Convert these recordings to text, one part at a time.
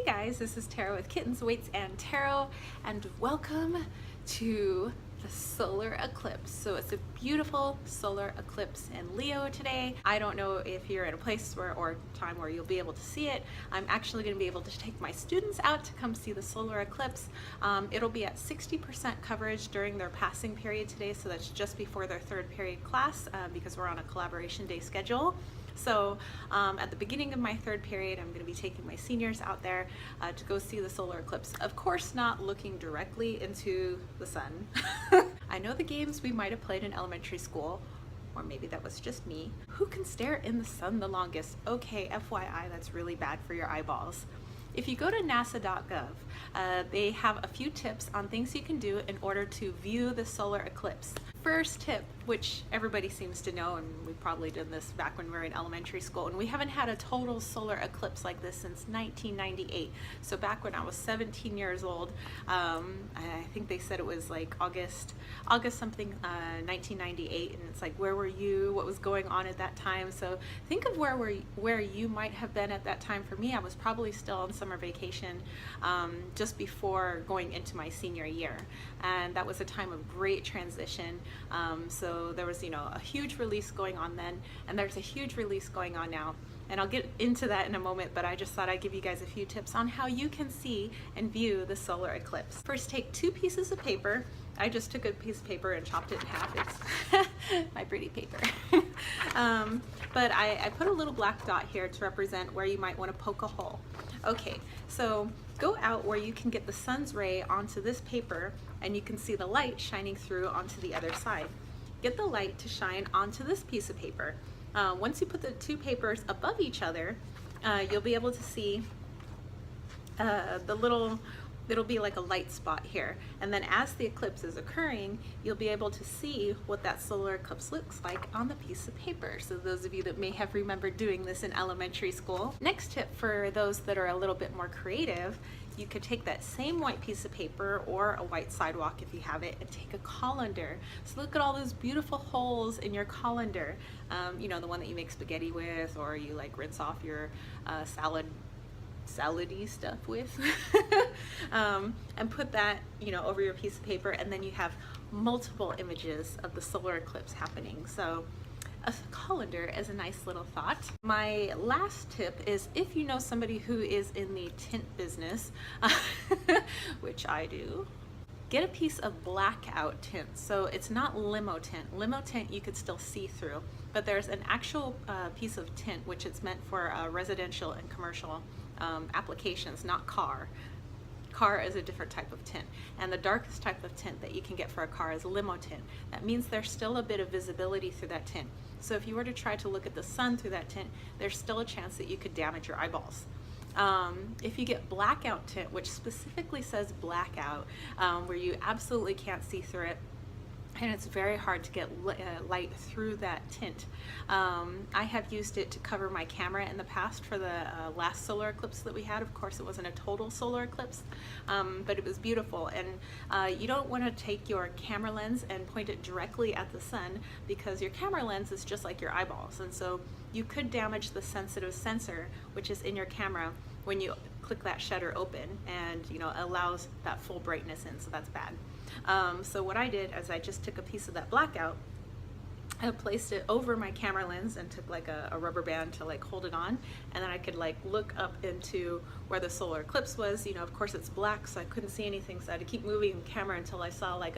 guys, this is Tarot with Kittens, Weights, and Tarot, and welcome to the solar eclipse. So it's a beautiful solar eclipse in Leo today. I don't know if you're in a place or time where you'll be able to see it. I'm actually going to be able to take my students out to come see the solar eclipse. It'll be at 60% coverage during their passing period today, so that's just before their third period class because we're on a collaboration day schedule. So at the beginning of my third period, I'm going to be taking my seniors out there to go see the solar eclipse. Of course, not looking directly into the sun. I know the games we might have played in elementary school, or maybe that was just me. Who can stare in the sun the longest? Okay, FYI, that's really bad for your eyeballs. If you go to nasa.gov, they have a few tips on things you can do in order to view the solar eclipse. First tip, which everybody seems to know, and we probably did this back when we were in elementary school, and we haven't had a total solar eclipse like this since 1998. So back when I was 17 years old, I think they said it was like August something, 1998, and it's like, where were you? What was going on at that time? So think of where you might have been at that time. For me, I was probably still on summer vacation just before going into my senior year, and that was a time of great transition. So there was, a huge release going on then, and there's a huge release going on now. And I'll get into that in a moment, but I just thought I'd give you guys a few tips on how you can see and view the solar eclipse. First, take 2 pieces of paper. I just took a piece of paper and chopped it in half. It's my pretty paper. But I put a little black dot here to represent where you might want to poke a hole. Okay, so go out where you can get the sun's ray onto this paper and you can see the light shining through onto the other side. Get the light to shine onto this piece of paper. Once you put the 2 papers above each other, you'll be able to see it'll be like a light spot here. And then as the eclipse is occurring, you'll be able to see what that solar eclipse looks like on the piece of paper. So those of you that may have remembered doing this in elementary school. Next tip for those that are a little bit more creative, you could take that same white piece of paper or a white sidewalk if you have it and take a colander. So look at all those beautiful holes in your colander. The one that you make spaghetti with, or you like rinse off your salady stuff with. And put that over your piece of paper, and then you have multiple images of the solar eclipse happening. So a colander is a nice little thought. My last tip is, if you know somebody who is in the tint business, which I do, get a piece of Blackout tint. So it's not limo tint. Limo tint you could still see through, but there's an actual piece of tint which is meant for residential and commercial applications, not car. Car is a different type of tint, and the darkest type of tint that you can get for a car is limo tint. That means there's still a bit of visibility through that tint. So if you were to try to look at the sun through that tint, there's still a chance that you could damage your eyeballs. If you get Blackout tint, which specifically says blackout, where you absolutely can't see through it, and it's very hard to get light through that tint. I have used it to cover my camera in the past for the last solar eclipse that we had. Of course, it wasn't a total solar eclipse, but it was beautiful. And you don't want to take your camera lens and point it directly at the sun, because your camera lens is just like your eyeballs. And so you could damage the sensitive sensor, which is in your camera, when you click that shutter open and allows that full brightness in, so that's bad. So what I did is I just took a piece of that Blackout, I placed it over my camera lens and took like a rubber band to like hold it on, and then I could like look up into where the solar eclipse was. Of course it's black, so I couldn't see anything, so I had to keep moving the camera until I saw like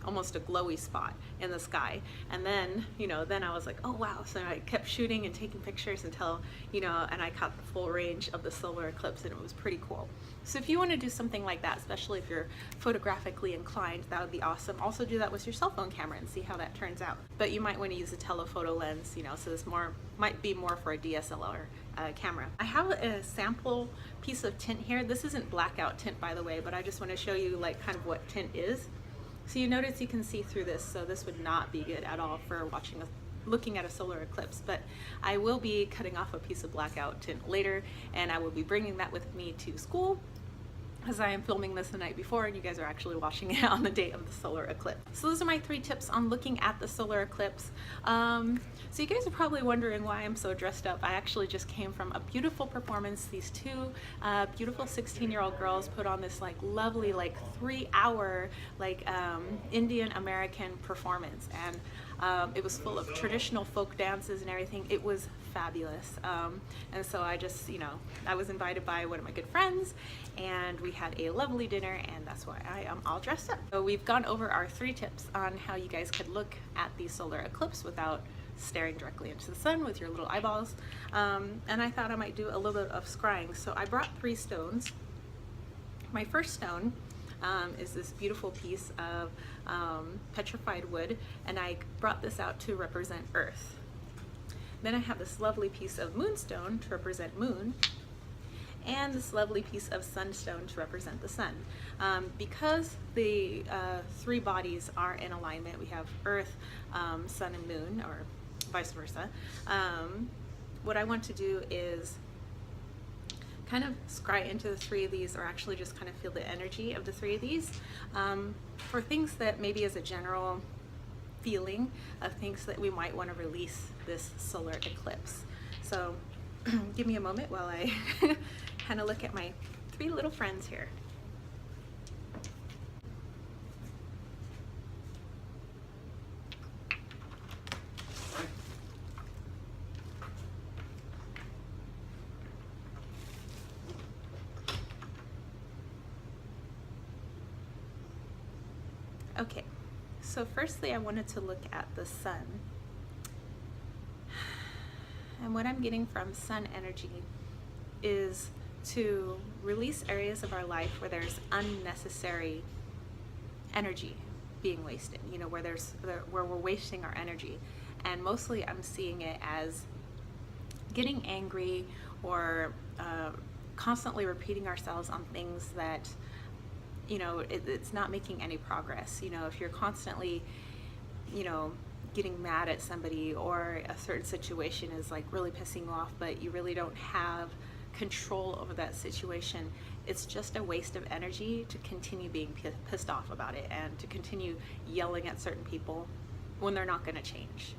almost a glowy spot in the sky. And then then I was like, oh wow. So I kept shooting and taking pictures until and I caught the full range of the solar eclipse, and it was pretty cool. So if you want to do something like that, especially if you're photographically inclined, that would be awesome. Also do that with your cell phone camera and see how that turns out. But you might want to use a telephoto lens, so this might be more for a DSLR camera. I have a sample piece of tint here. This isn't Blackout tint, by the way, but I just want to show you like kind of what tint is. So you notice you can see through this, so this would not be good at all for looking at a solar eclipse. But I will be cutting off a piece of Blackout tint later, and I will be bringing that with me to school as I am filming this the night before and you guys are actually watching it on the date of the solar eclipse. So those are my 3 tips on looking at the solar eclipse. So you guys are probably wondering why I'm so dressed up. I actually just came from a beautiful performance. These 2 beautiful 16-year-old girls put on this like lovely like 3-hour like Indian American performance, and it was full of traditional folk dances and everything. It was fabulous. And so I just, you know, I was invited by one of my good friends and we had a lovely dinner, and that's why I am all dressed up. So we've gone over our 3 tips on how you guys could look at the solar eclipse without staring directly into the sun with your little eyeballs. And I thought I might do a little bit of scrying. So I brought 3 stones. My first stone is this beautiful piece of petrified wood, and I brought this out to represent Earth. Then I have this lovely piece of moonstone to represent moon, and this lovely piece of sunstone to represent the sun. Because the 3 bodies are in alignment, we have Earth, sun, and moon, or vice versa. What I want to do is kind of scry into the 3 of these, or actually just kind of feel the energy of the 3 of these, for things that maybe as a general feeling of things that we might want to release this solar eclipse. So give me a moment while I kind of look at my 3 little friends here. Okay, so firstly I wanted to look at the sun. And what I'm getting from sun energy is to release areas of our life where there's unnecessary energy being wasted, you know, where we're wasting our energy. And mostly I'm seeing it as getting angry or constantly repeating ourselves on things that, you know, it's not making any progress. You know, if you're constantly, you know, getting mad at somebody, or a certain situation is like really pissing you off, but you really don't have control over that situation, it's just a waste of energy to continue being pissed off about it and to continue yelling at certain people when they're not going to change.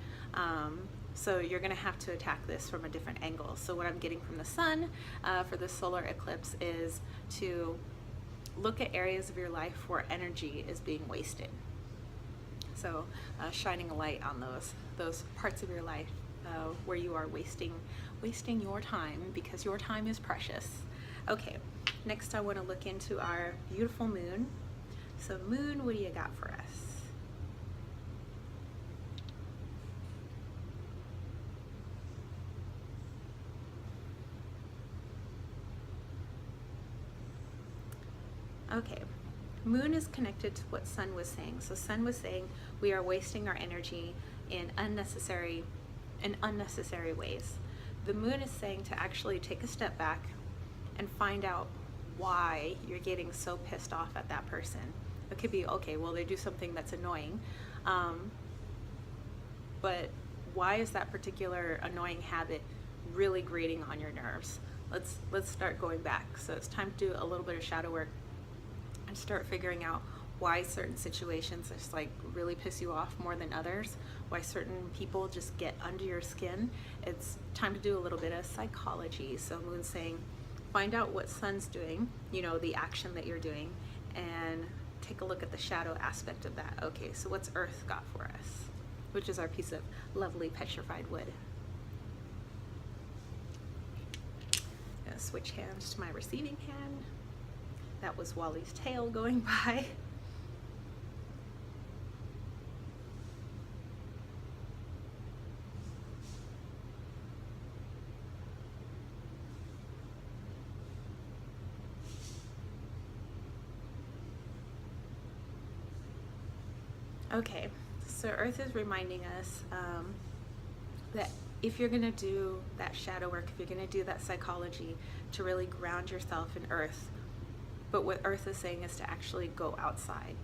So you're going to have to attack this from a different angle. So what I'm getting from the sun for the solar eclipse is to look at areas of your life where energy is being wasted. So shining a light on those parts of your life where you are wasting your time, because your time is precious. Okay, next I want to look into our beautiful moon. So moon, what do you got for us? Okay, moon is connected to what sun was saying. So sun was saying we are wasting our energy in unnecessary ways. The moon is saying to actually take a step back and find out why you're getting so pissed off at that person. It could be, okay, well, they do something that's annoying, but why is that particular annoying habit really grating on your nerves? Let's start going back. So it's time to do a little bit of shadow work and start figuring out why certain situations just like really piss you off more than others, why certain people just get under your skin. It's time to do a little bit of psychology. So moon's saying, find out what sun's doing, you know, the action that you're doing, and take a look at the shadow aspect of that. Okay, so what's earth got for us? Which is our piece of lovely petrified wood. I'm gonna switch hands to my receiving hand. That was Wally's tail going by. Okay, so Earth is reminding us that if you're going to do that shadow work, if you're going to do that psychology, to really ground yourself in Earth, but what Earth is saying is to actually go outside.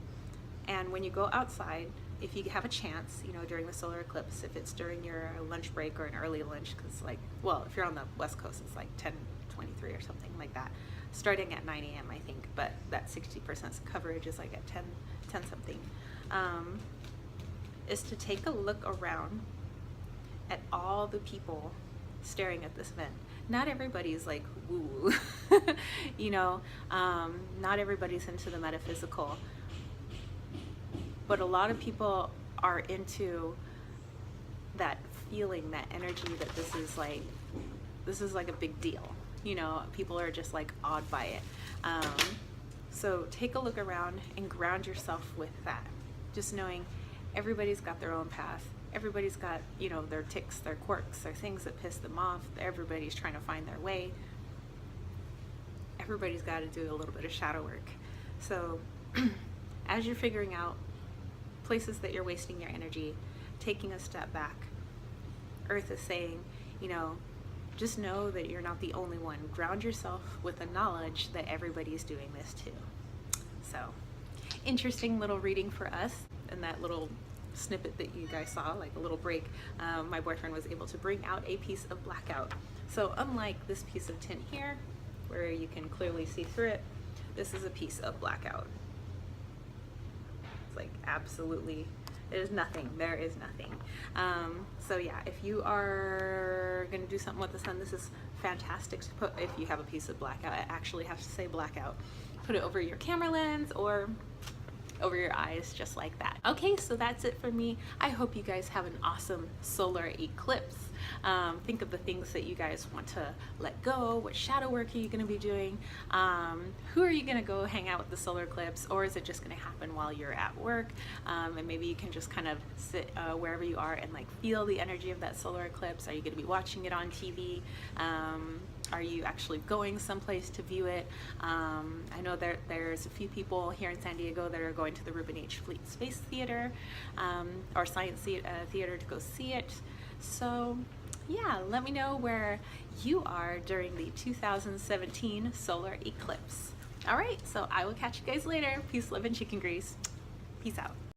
And when you go outside, if you have a chance, you know, during the solar eclipse, if it's during your lunch break or an early lunch, because like, well, if you're on the West Coast, it's like 10:23 or something like that. starting at 9 a.m. I think, but that 60% coverage is like at 10 something, is to take a look around at all the people staring at this event. Not everybody's like woo, you know, not everybody's into the metaphysical, but a lot of people are into that feeling, that energy, that this is like a big deal. You know, people are just like awed by it. So take a look around and ground yourself with that. Just knowing everybody's got their own path. Everybody's got, you know, their ticks, their quirks, their things that piss them off. Everybody's trying to find their way. Everybody's got to do a little bit of shadow work. So as you're figuring out places that you're wasting your energy, taking a step back, Earth is saying, you know, just know that you're not the only one. Ground yourself with the knowledge that everybody's doing this too. So, interesting little reading for us, and that little snippet that you guys saw, like a little break, my boyfriend was able to bring out a piece of Blackout. So unlike this piece of tint here, where you can clearly see through it, this is a piece of Blackout. It's like absolutely, there's nothing, there is nothing. So yeah, if you are gonna do something with the sun, this is fantastic to put. If you have a piece of Blackout, I actually have to say Blackout. Put it over your camera lens or over your eyes, just like that. Okay, so that's it for me. I hope you guys have an awesome solar eclipse. Think of the things that you guys want to let go. What shadow work are you going to be doing? Who are you going to go hang out with the solar eclipse, or is it just going to happen while you're at work? And maybe you can just kind of sit wherever you are and like feel the energy of that solar eclipse. Are you going to be watching it on TV? Are you actually going someplace to view it? I know there's a few people here in San Diego that are going to the Reuben H. Fleet Space Theater or Science Theater to go see it. So yeah, let me know where you are during the 2017 solar eclipse. All right, so I will catch you guys later. Peace, love, and chicken grease. Peace out.